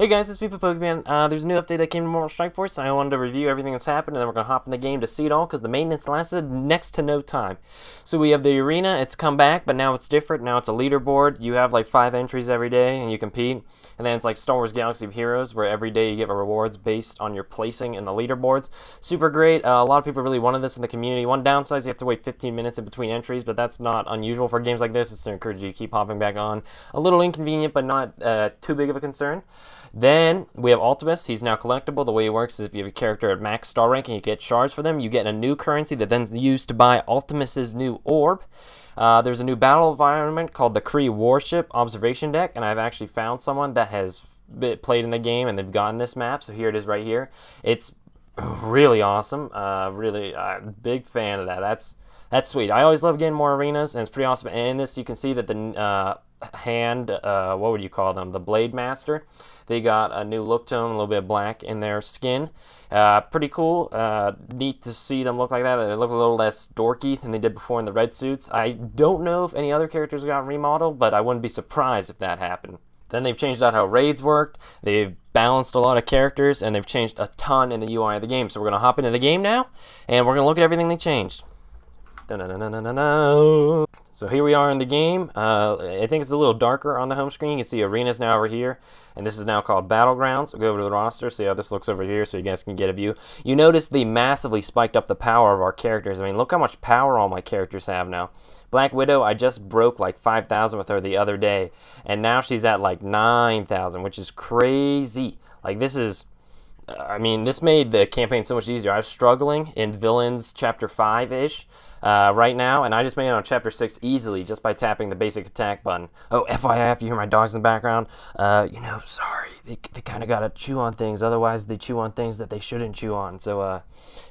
Hey guys, it's People Pokemon. There's a new update that came to Mortal Strike Force, and I wanted to review everything that's happened, and then we're going to hop in the game to see it all, because the maintenance lasted next to no time. So we have the arena, it's come back, but now it's different. Now it's a leaderboard. You have like 5 entries every day, and you compete. And then it's like Star Wars Galaxy of Heroes, where every day you get rewards based on your placing in the leaderboards. Super great. A lot of people really wanted this in the community. One downside is you have to wait 15 minutes in between entries, but that's not unusual for games like this. It's to encourage you to keep hopping back on. A little inconvenient, but not too big of a concern. Then we have ULTIMUS. He's now collectible. The way it works is if you have a character at max star rank and you get shards for them, you get a new currency that then is used to buy ULTIMUS's new orb. There's a new battle environment called the Kree Warship Observation Deck, and I've actually found someone that has played in the game and they've gotten this map, so here it is right here. It's really awesome. Really big fan of that. That's sweet. I always love getting more arenas, and it's pretty awesome. And in this, you can see that the what would you call them? The Blade Master. They got a new look to them, a little bit of black in their skin. Pretty cool. Neat to see them look like that. They look a little less dorky than they did before in the red suits. I don't know if any other characters got remodeled, but I wouldn't be surprised if that happened. Then they've changed out how raids worked. They've balanced a lot of characters, and they've changed a ton in the UI of the game. So we're going to hop into the game now, and we're going to look at everything they changed. So here we are in the game. I think it's a little darker on the home screen. You can see arenas now over here, and this is now called Battlegrounds. We'll go over to the roster, see how this looks over here so you guys can get a view. You notice they massively spiked up the power of our characters. I mean, look how much power all my characters have now. Black Widow, I just broke like 5,000 with her the other day, and now she's at like 9,000, which is crazy. Like, this is... I mean, this made the campaign so much easier. I was struggling in Villains Chapter 5-ish right now, and I just made it on Chapter 6 easily just by tapping the basic attack button. Oh, FYI, if you hear my dogs in the background, you know, sorry. They kind of got to chew on things. Otherwise, they chew on things that they shouldn't chew on. So,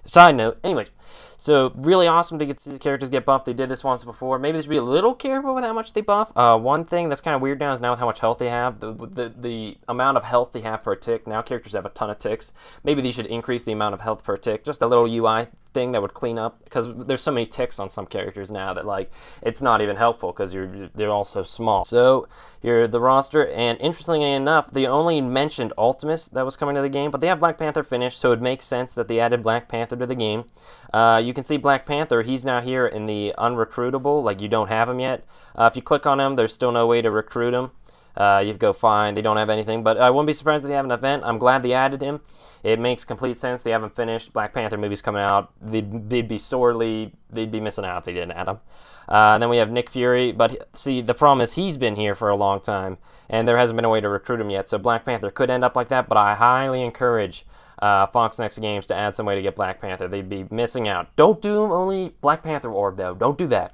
side note. Anyways, so really awesome to get to see the characters get buffed. They did this once before. Maybe they should be a little careful with how much they buff. One thing that's kind of weird now is now with how much health they have. The amount of health they have per tick. Now characters have a ton of ticks. Maybe they should increase the amount of health per tick. Just a little UI thing that would clean up, because there's so many ticks on some characters now that like it's not even helpful because they're all so small. So you're the roster, and interestingly enough, they only mentioned ULTIMUS that was coming to the game, but they have Black Panther finished, so it makes sense that they added Black Panther to the game. You can see Black Panther, he's now here in the unrecruitable, like you don't have him yet. If you click on him, there's still no way to recruit him. You go find, they don't have anything, but I wouldn't be surprised if they have an event. I'm glad they added him. It makes complete sense. They haven't finished. Black Panther movie's coming out. They'd be missing out if they didn't add him. And then we have Nick Fury, but see, the problem is he's been here for a long time, and there hasn't been a way to recruit him yet, so Black Panther could end up like that, but I highly encourage Fox Next Games to add some way to get Black Panther. They'd be missing out. Don't do only Black Panther orb, though. Don't do that.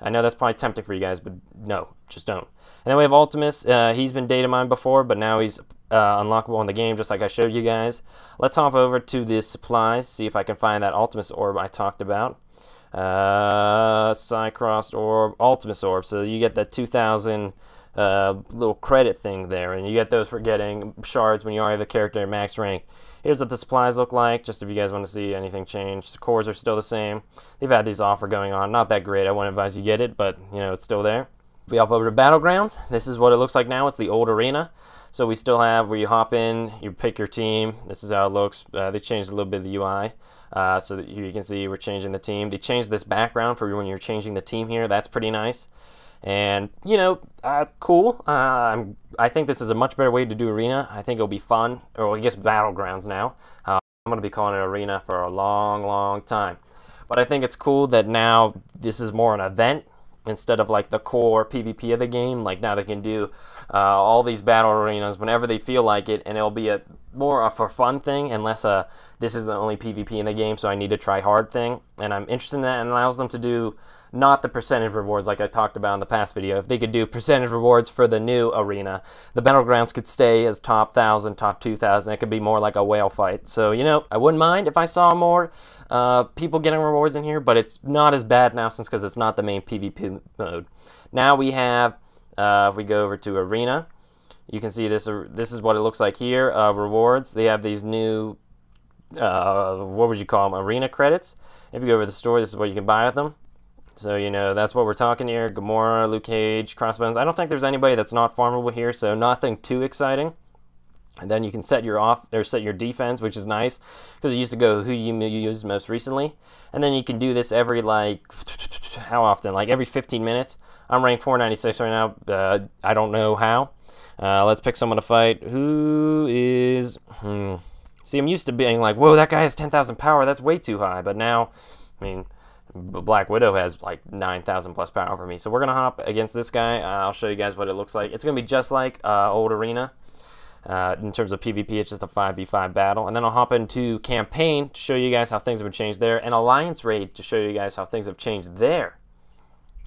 I know that's probably tempting for you guys, but no, just don't. And then we have ULTIMUS. He's been data mined before, but now he's unlockable in the game, just like I showed you guys. Let's hop over to the supplies, see if I can find that ULTIMUS orb I talked about. Cycrossed orb, ULTIMUS orb. So you get that 2,000 little credit thing there, and you get those for getting shards when you already have a character at max rank. Here's what the supplies look like, just if you guys want to see anything change. The cores are still the same. They've had these offer going on. Not that great. I wouldn't advise you get it, but, you know, it's still there. We hop over to Battlegrounds. This is what it looks like now. It's the old arena. So we still have where you hop in, you pick your team. This is how it looks. They changed a little bit of the UI. So that you can see we're changing the team. They changed this background for when you're changing the team here. That's pretty nice. And, you know, cool. I think this is a much better way to do arena. I think it'll be fun. Or I guess Battlegrounds now. I'm going to be calling it arena for a long, long time. But I think it's cool that now this is more an event instead of like the core PvP of the game. Like now they can do all these battle arenas whenever they feel like it, and it'll be a more of a fun thing, unless this is the only PvP in the game, so I need to try hard thing. And I'm interested in that, and allows them to do not the percentage rewards like I talked about in the past video. If they could do percentage rewards for the new arena, the Battlegrounds could stay as top 1,000, top 2,000. It could be more like a whale fight. So, you know, I wouldn't mind if I saw more people getting rewards in here, but it's not as bad now because it's not the main PvP mode. Now we have, if we go over to arena, you can see this is what it looks like here. Rewards, they have these new, what would you call them, arena credits. If you go over to the store, this is what you can buy with them. So, you know, that's what we're talking here. Gamora, Luke Cage, Crossbones. I don't think there's anybody that's not farmable here, so nothing too exciting. And then you can set your defense, which is nice because it used to go who you used most recently. And then you can do this every, like, how often? Like every 15 minutes. I'm ranked 496 right now. I don't know how. Let's pick someone to fight. Who is... See, I'm used to being like, whoa, that guy has 10,000 power. That's way too high. But now, I mean, Black Widow has like 9,000 plus power for me. So we're going to hop against this guy. I'll show you guys what it looks like. It's going to be just like old Arena. In terms of PvP, it's just a 5v5 battle. And then I'll hop into Campaign to show you guys how things have changed there. And Alliance Raid to show you guys how things have changed there.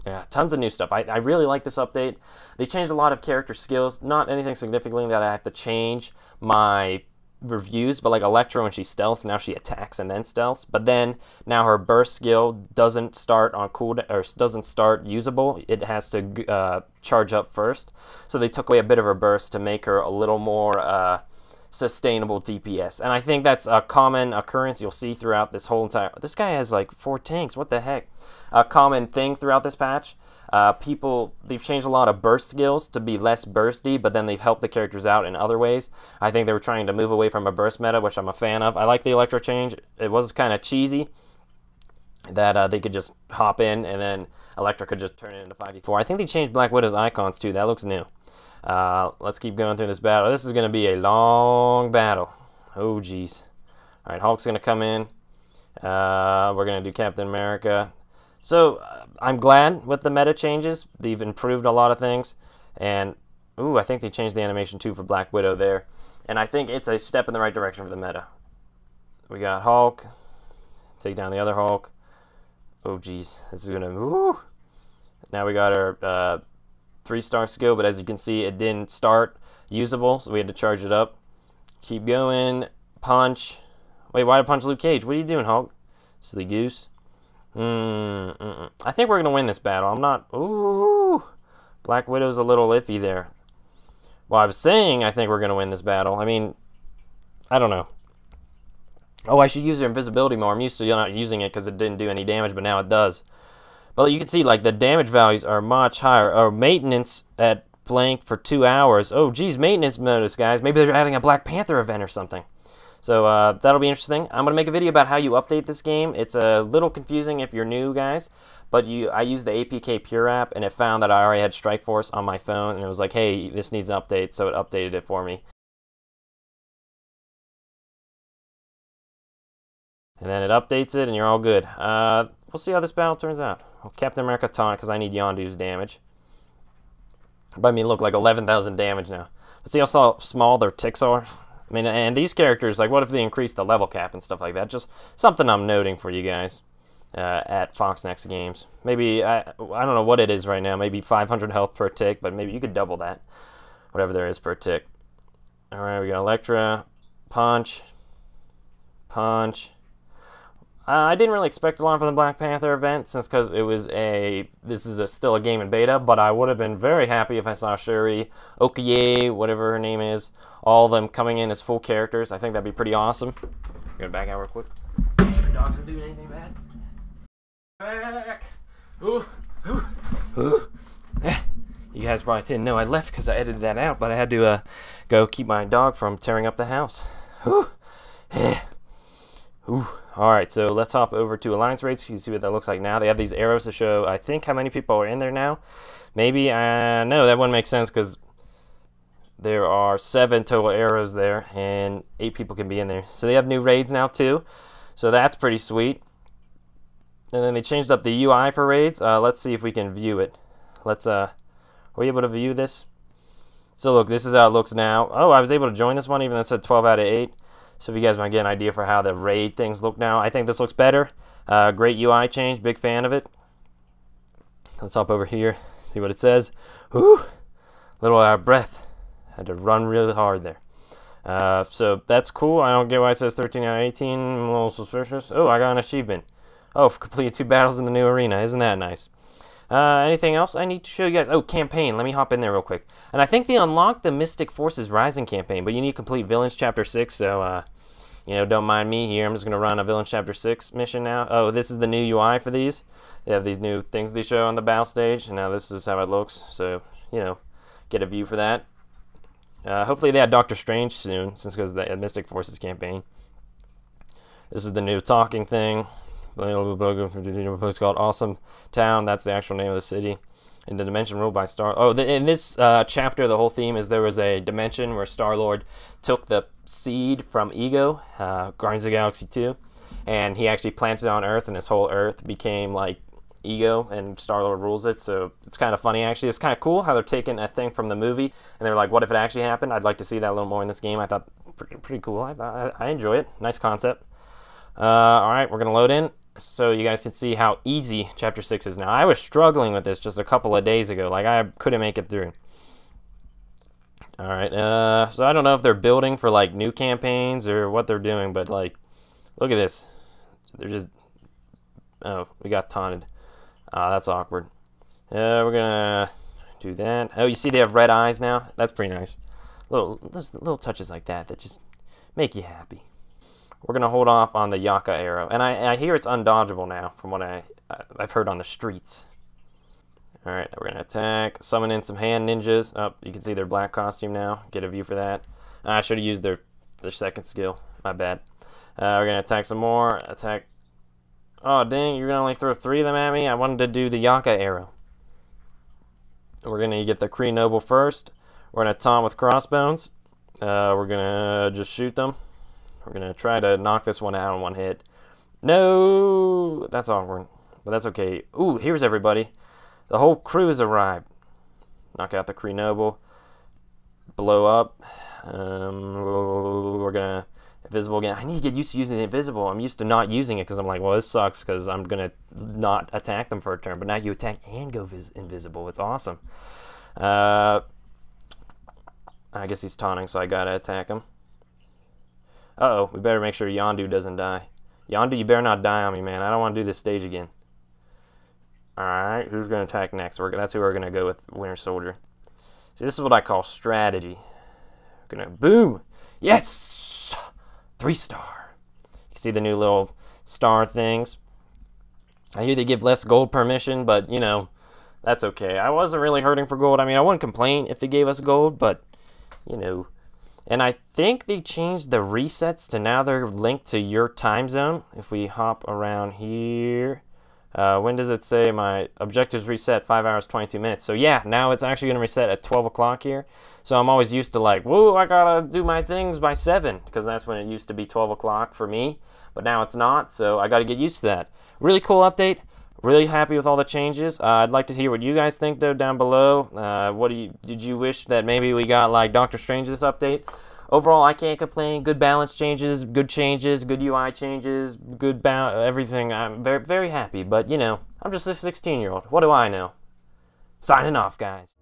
Yeah, tons of new stuff. I really like this update. They changed a lot of character skills. Not anything significantly that I have to change my reviews, but like Electro, when she stealths, now she attacks and then stealths. But then now her burst skill doesn't start on cooldown, or doesn't start usable. It has to charge up first. So they took away a bit of her burst to make her a little more sustainable DPS. And I think that's a common occurrence you'll see throughout this whole entire... This guy has like 4 tanks. What the heck? A common thing throughout this patch. They've changed a lot of burst skills to be less bursty, but then they've helped the characters out in other ways. I think they were trying to move away from a burst meta, which I'm a fan of. I like the Electro change. It was kind of cheesy that they could just hop in and then Electro could just turn it into 5v4. I think they changed Black Widow's icons too. That looks new. Let's keep going through this battle. This is going to be a long battle. Oh, geez. All right, Hulk's going to come in. We're going to do Captain America. So, I'm glad with the meta changes. They've improved a lot of things. And, ooh, I think they changed the animation too for Black Widow there. And I think it's a step in the right direction for the meta. We got Hulk. Take down the other Hulk. Oh, geez. This is going to... Ooh. Now we got our 3-star skill, but as you can see, it didn't start usable, so we had to charge it up. Keep going. Punch. Wait, why did I punch Luke Cage? What are you doing, Hulk? Silly goose. I think we're going to win this battle. I'm not... Ooh. Black Widow's a little iffy there. Well, I was saying I think we're going to win this battle. I mean, I don't know. Oh, I should use her invisibility more. I'm used to not using it because it didn't do any damage, but now it does. But you can see, like, the damage values are much higher. Or maintenance at blank for 2 hours. Oh, geez, maintenance modus, guys. Maybe they're adding a Black Panther event or something. So that'll be interesting. I'm going to make a video about how you update this game. It's a little confusing if you're new, guys. But I used the APK Pure app, and it found that I already had Strike Force on my phone. And it was like, hey, this needs an update. So it updated it for me. And then it updates it, and you're all good. We'll see how this battle turns out. Well, Captain America taunt, because I need Yondu's damage. But I mean, look, like 11,000 damage now. But see how small their ticks are? I mean, and these characters, like, what if they increase the level cap and stuff like that? Just something I'm noting for you guys at Fox Next Games. Maybe, I don't know what it is right now. Maybe 500 health per tick, but maybe you could double that. Whatever there is per tick. Alright, we got Elektra. Punch. Punch. I didn't really expect a lot from the Black Panther event, since because it was this is still a game in beta, but I would have been very happy if I saw Shuri, Okoye, whatever her name is, all of them coming in as full characters. I think that'd be pretty awesome. I'm gonna back out real quick. Your dog isn't doing anything bad. Back. Ooh. Ooh. Ooh. You guys probably didn't know I left because I edited that out, but I had to go keep my dog from tearing up the house. Ooh. Ooh. Alright, so let's hop over to Alliance Raids. You can see what that looks like now. They have these arrows to show, I think, how many people are in there now. Maybe, no, that wouldn't make sense because there are 7 total arrows there and 8 people can be in there. So they have new raids now too. So that's pretty sweet. And then they changed up the UI for raids. Let's see if we can view it. Let's, were you able to view this? So look, this is how it looks now. Oh, I was able to join this one even though it said 12 out of 8. So if you guys want to get an idea for how the raid things look now, I think this looks better. Great UI change, big fan of it. Let's hop over here, see what it says. Whew, little out of breath. Had to run really hard there. So that's cool. I don't get why it says 13 out of 18. I'm a little suspicious. Oh, I got an achievement. Oh, completed 2 battles in the new arena. Isn't that nice? Anything else I need to show you guys? Oh, campaign. Let me hop in there real quick. And I think they unlocked the Mystic Forces Rising campaign, but you need to complete Villains Chapter 6, so, you know, don't mind me here. I'm just going to run a Villains Chapter 6 mission now. Oh, this is the new UI for these. They have these new things they show on the battle stage, and now this is how it looks. So, you know, get a view for that. Hopefully they had Doctor Strange soon, since because the Mystic Forces campaign. This is the new talking thing. It's called Awesome Town. That's the actual name of the city. In the dimension ruled by Star. Oh, in this chapter, the whole theme is there was a dimension where Star-Lord took the seed from Ego, Guardians of the Galaxy 2, and he actually planted it on Earth, and this whole Earth became like Ego, and Star-Lord rules it. So it's kind of funny, actually. It's kind of cool how they're taking a thing from the movie, and they're like, what if it actually happened? I'd like to see that a little more in this game. I thought pretty cool. I enjoy it. Nice concept. All right, we're gonna load in so you guys can see how easy Chapter 6 is now. I was struggling with this just a couple of days ago. Like, I couldn't make it through. All right, so I don't know if they're building for, like, new campaigns or what they're doing, but, like, look at this. They're just... Oh, we got taunted. That's awkward. We're gonna do that. Oh, you see they have red eyes now? That's pretty nice. Little touches like that just make you happy. We're going to hold off on the Yaka arrow. And I hear it's undodgeable now, from what I've heard on the streets. Alright, we're going to attack. Summon in some hand ninjas. Oh, you can see their black costume now. Get a view for that. I should have used their second skill. My bad. We're going to attack some more. Attack. Oh, dang, you're going to only throw 3 of them at me? I wanted to do the Yaka arrow. We're going to get the Kree Noble first. We're going to taunt with crossbones. We're going to just shoot them. We're going to try to knock this one out in one hit. No! That's awkward. But that's okay. Ooh, here's everybody. The whole crew has arrived. Knock out the Kree Noble. Blow up. We're going to... Invisible again. I need to get used to using the invisible. I'm used to not using it because I'm like, well, this sucks because I'm going to not attack them for a turn. But now you attack and go invisible. It's awesome. I guess he's taunting, so I got to attack him. Uh-oh, we better make sure Yondu doesn't die. Yondu, you better not die on me, man. I don't want to do this stage again. Alright, who's going to attack next? That's who we're going to go with, Winter Soldier. See, this is what I call strategy. We're going to... Boom! Yes! 3-star. You can see the new little star things. I hear they give less gold per mission, but, you know, that's okay. I wasn't really hurting for gold. I mean, I wouldn't complain if they gave us gold, but, you know... And I think they changed the resets to now they're linked to your time zone. If we hop around here, when does it say my objectives reset 5 hours, 22 minutes? So yeah, now it's actually going to reset at 12 o'clock here. So I'm always used to like, whoa, I got to do my things by 7 because that's when it used to be 12 o'clock for me. But now it's not, so I got to get used to that. Really cool update. Really happy with all the changes. I'd like to hear what you guys think though down below. Did you wish that maybe we got like Doctor Strange this update? Overall, I can't complain. Good balance changes, good UI changes, good everything. I'm very, very happy. But you know, I'm just a 16-year-old. What do I know? Signing off, guys.